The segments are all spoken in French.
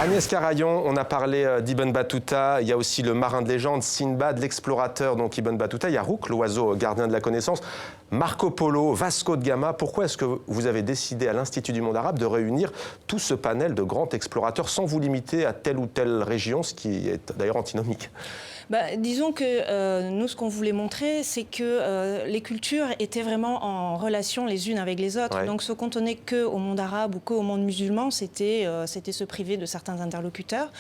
Agnès Carayon, on a parlé d'Ibn Battuta, il y a aussi le marin de légende, Sinbad, l'explorateur, donc Ibn Battuta, il y a Rouk, l'oiseau gardien de la connaissance, Marco Polo, Vasco de Gama. Pourquoi est-ce que vous avez décidé à l'Institut du monde arabe de réunir tout ce panel de grands explorateurs sans vous limiter à telle ou telle région, ce qui est d'ailleurs antinomique? Disons que nous, ce qu'on voulait montrer, c'est que les cultures étaient vraiment en relation les unes avec les autres. Ouais. Donc se cantonner qu'au monde arabe ou qu'au monde musulman, c'était se priver de certains interlocuteurs.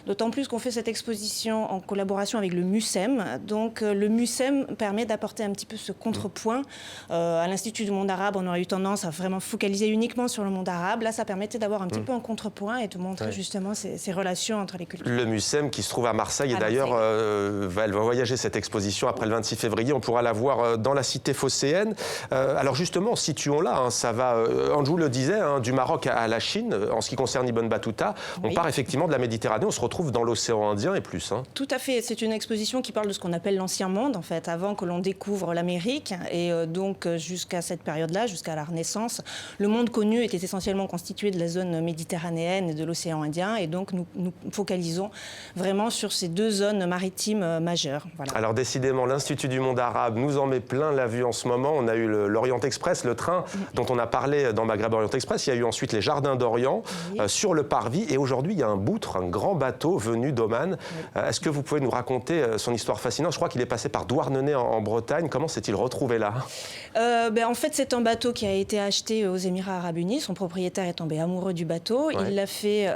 D'autant plus qu'on fait cette exposition en collaboration avec le MUSEM. Donc le MUSEM permet d'apporter un petit peu ce contrepoint. À l'Institut du monde arabe, on aurait eu tendance à vraiment focaliser uniquement sur le monde arabe. Là, ça permettait d'avoir un petit peu un contrepoint et de montrer justement ces relations entre les cultures. Le MUSEM qui se trouve à Marseille et d'ailleurs, elle va voyager cette exposition après le 26 février. On pourra la voir dans la cité phocéenne. Alors justement, situons-la. Hein, ça va, Anjou le disait, hein, du Maroc à la Chine. En ce qui concerne Ibn Battuta, on part effectivement de la Méditerranée. On se retrouve dans l'océan Indien et plus. Hein. Tout à fait. C'est une exposition qui parle de ce qu'on appelle l'ancien monde, en fait, avant que l'on découvre l'Amérique. Et donc, jusqu'à cette période-là, jusqu'à la Renaissance, le monde connu était essentiellement constitué de la zone méditerranéenne et de l'océan Indien. Et donc, nous focalisons vraiment sur ces deux zones maritimes majeures. Voilà. Alors, décidément, l'Institut du monde arabe nous en met plein la vue en ce moment. On a eu l'Orient Express, le train dont on a parlé dans Maghreb Orient Express. Il y a eu ensuite les Jardins d'Orient sur le parvis. Et aujourd'hui, il y a un boutre, un grand bateau venu d'Oman. Est-ce que vous pouvez nous raconter son histoire fascinante? Je crois qu'il est passé par Douarnenez en Bretagne. Comment s'est-il retrouvé là? En fait, c'est un bateau qui a été acheté aux Émirats arabes unis. Son propriétaire est tombé amoureux du bateau. Il l'a fait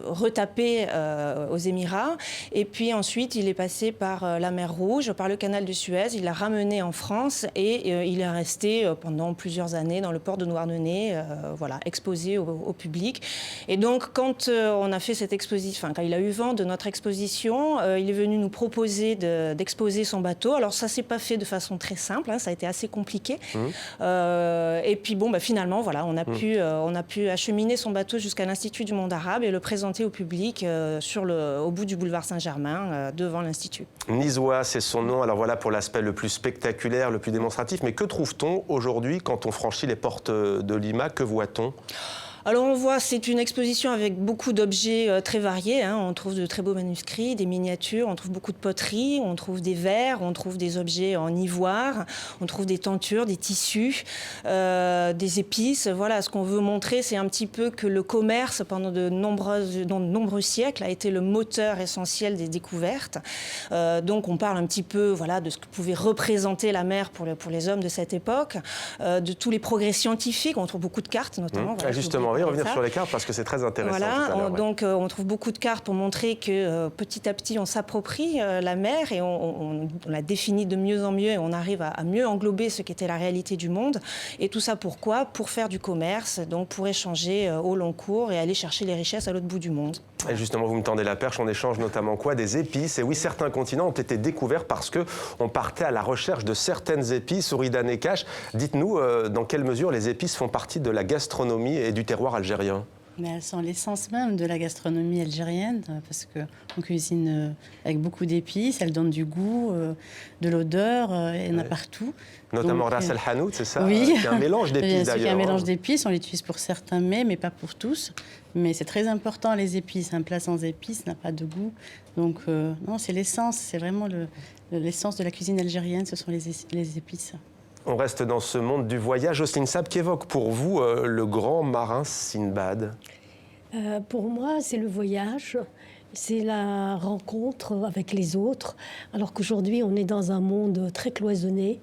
retaper aux Émirats. Et puis ensuite, il est passé par la mer Rouge, par le canal de Suez. Il l'a ramené en France et il est resté pendant plusieurs années dans le port de Douarnenez, exposé au public. Et donc, quand on a fait cette exposition, quand il a eu vent de notre exposition, il est venu nous proposer d'exposer son bateau. Alors ça s'est pas fait de façon très simple, hein, ça a été assez compliqué. Et puis finalement, voilà, on a pu acheminer son bateau jusqu'à l'Institut du monde arabe et le présenter au public au bout du boulevard Saint-Germain, devant l'Institut. Nizoa, c'est son nom. Alors voilà pour l'aspect le plus spectaculaire, le plus démonstratif. Mais que trouve-t-on aujourd'hui quand on franchit les portes de Lima? Que voit-on? Alors on voit, c'est une exposition avec beaucoup d'objets très variés. Hein. On trouve de très beaux manuscrits, des miniatures, on trouve beaucoup de poteries, on trouve des verres, on trouve des objets en ivoire, on trouve des tentures, des tissus, des épices. Voilà, ce qu'on veut montrer, c'est un petit peu que le commerce, pendant de nombreux siècles, a été le moteur essentiel des découvertes. Donc on parle un petit peu de ce que pouvait représenter la mer pour les hommes de cette époque, de tous les progrès scientifiques. On trouve beaucoup de cartes, notamment. Justement, on va revenir sur les cartes parce que c'est très intéressant. Voilà, donc on trouve beaucoup de cartes pour montrer que petit à petit on s'approprie la mer et on la définit de mieux en mieux et on arrive à mieux englober ce qu'était la réalité du monde. Et tout ça pourquoi? Pour faire du commerce, donc pour échanger au long cours et aller chercher les richesses à l'autre bout du monde. Et justement, vous me tendez la perche, on échange notamment quoi? Des épices. Et oui, certains continents ont été découverts parce qu'on partait à la recherche de certaines épices. Ourida Nekash, dites-nous dans quelle mesure les épices font partie de la gastronomie et du terroir algérien? Mais elles sont l'essence même de la gastronomie algérienne, parce qu'on cuisine avec beaucoup d'épices, elles donnent du goût, de l'odeur, il y en a partout. Notamment Ras El Hanout, c'est ça? Oui, c'est un mélange d'épices d'ailleurs. C'est un mélange d'épices, on l'utilise pour certains mets, mais pas pour tous. Mais c'est très important, les épices. Un plat sans épices n'a pas de goût. Donc non, c'est l'essence, c'est vraiment l'essence de la cuisine algérienne, ce sont les épices. On reste dans ce monde du voyage. Jocelyne Sab, qu'évoque pour vous le grand marin Sinbad? Pour moi, c'est le voyage, c'est la rencontre avec les autres, alors qu'aujourd'hui, on est dans un monde très cloisonné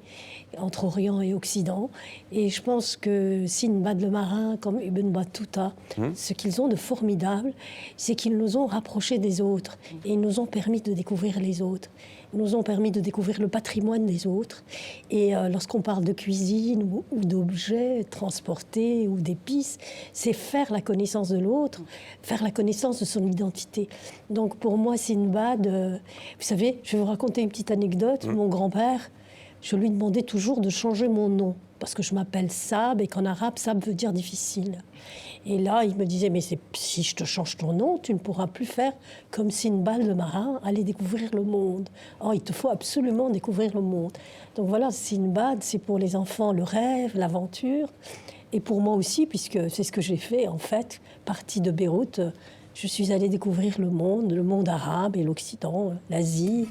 entre Orient et Occident. Et je pense que Sinbad le marin, comme Ibn Battuta, ce qu'ils ont de formidable, c'est qu'ils nous ont rapprochés des autres et ils nous ont permis de découvrir les autres. Ils nous ont permis de découvrir le patrimoine des autres. Et lorsqu'on parle de cuisine ou d'objets transportés ou d'épices, c'est faire la connaissance de l'autre, faire la connaissance de son identité. Donc pour moi, Sinbad, vous savez, je vais vous raconter une petite anecdote. Mon grand-père, je lui demandais toujours de changer mon nom, parce que je m'appelle Sab et qu'en arabe, Sab veut dire difficile. Et là, il me disait, mais si je te change ton nom, tu ne pourras plus faire comme Sinbad le marin, aller découvrir le monde. Or, il te faut absolument découvrir le monde. Donc voilà, Sinbad, c'est pour les enfants le rêve, l'aventure. Et pour moi aussi, puisque c'est ce que j'ai fait en fait, partie de Beyrouth, je suis allée découvrir le monde arabe et l'Occident, l'Asie.